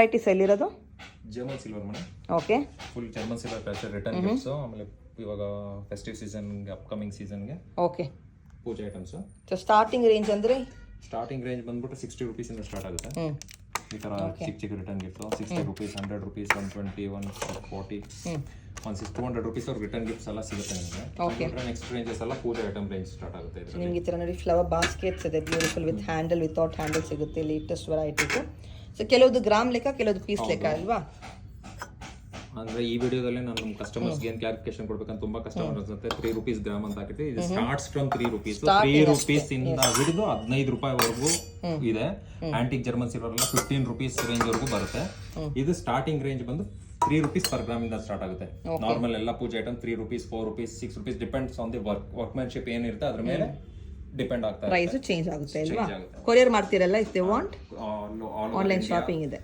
Varieties ಎಲ್ಲಿರೋದು? German silver madam. Okay, full German silver patch return gifts. ಆಮೇಲೆ ಇವಾಗ festive ಸೀಸನ್ಗೆ upcoming ಸೀಸನ್ಗೆ okay ಪೂಜೆ items. So starting range ಅಂದರೆ starting range ಬಂದ್ಬಿಟ್ಟು 60 ರೂಪೀಸಿಂದ start ಆಗುತ್ತೆ. ಈ ಥರ ಚಿಕ್ಕ ಚಿಕ್ಕ return gift 60 rupees, 100 rupees, 120, 140, 200 rupees ಅವ್ರ ರಿಟರ್ನ್ ಗಿಫ್ಟ್ಸ್ ಎಲ್ಲ ಸಿಗುತ್ತೆ ನಿಮಗೆ. ನೆಕ್ಸ್ಟ್ ರೇಂಜಸ್ ಎಲ್ಲ ಪೂಜೆ ಐಟಮ್ ರೇಂಜ್ ಸ್ಟಾರ್ಟ್ ಆಗುತ್ತೆ. ನಿಮ್ಗೆ ಈ ಥರ ನೋಡಿ ಫ್ಲವರ್ ಬಾಸ್ಕೆಟ್ಸ್ ಇದೆ, beautiful with handle, without handle ಸಿಗುತ್ತೆ, ಲೇಟೆಸ್ಟ್ ವೆರೈಟೀಸು. ಸೊ ಕೆಲವೊಂದು ಗ್ರಾಮ್ ಲೆಕ್ಕ, ಕೆಲವೊಂದು ಪೀಸ್ ಲೆಕ್ಕ ಅಲ್ವಾ? ಅಂದ್ರೆ ಈ ವಿಡಿಯೋದಲ್ಲಿ ನಾನು ನಮ್ಮ ಕಸ್ಟಮರ್ಸ್ಗೆ ಏನು ಕ್ಲಾರಿಫಿಕೇಶನ್ ಕೊಡ್ಬೇಕಂತ ತುಂಬಾ ಕಸ್ಟಮರ್ ಅನ್ಸುತ್ತೆ. 3 ರೂಪೀಸ್ ಗ್ರಾಮ್ ಅಂತ ಹಾಕಿದ್ರೆ ಇದು ಸ್ಟಾರ್ಟ್ಸ್ ಫ್ರಮ್ 3 ರೂಪೀಸ್. 3 ರೂಪೀಸ್ ಇಂದ ಹಿಡಿದು 15 ರೂಪಾಯಿವರೆಗೂ ಇದೆ. ಆಂಟಿಕ್ ಜರ್ಮನ್ ಸಿಲ್ವರ್ ಎಲ್ಲ 15 ರೂಪೀಸ್ ರೇಂಜ್ ವರೆಗೂ ಬರುತ್ತೆ. ಇದು ಸ್ಟಾರ್ಟಿಂಗ್ ರೇಂಜ್ ಬಂದು 3 ರೂಪೀಸ್ ಪರ್ ಗ್ರಾಮ್ ಇಂದ ಸ್ಟಾರ್ಟ್ ಆಗುತ್ತೆ. ನಾರ್ಮಲ್ ಎಲ್ಲ ಪೂಜೆ item 3 rupees, 4 rupees, 6 rupees depends on the workmanship ಏನಿರುತ್ತೆ ಅದ್ರ ಮೇಲೆ ಡಿಪೆಂಡ್ ಆಗ್ತಾ ಇದೆ. ಪ್ರೈಸ್ ಚೇಂಜ್ ಆಗುತ್ತೆ ಅಲ್ವಾ? ಕೊರಿಯರ್ ಮಾಡ್ತೀರಲ್ಲ if they want? Online shopping ಇದೆ.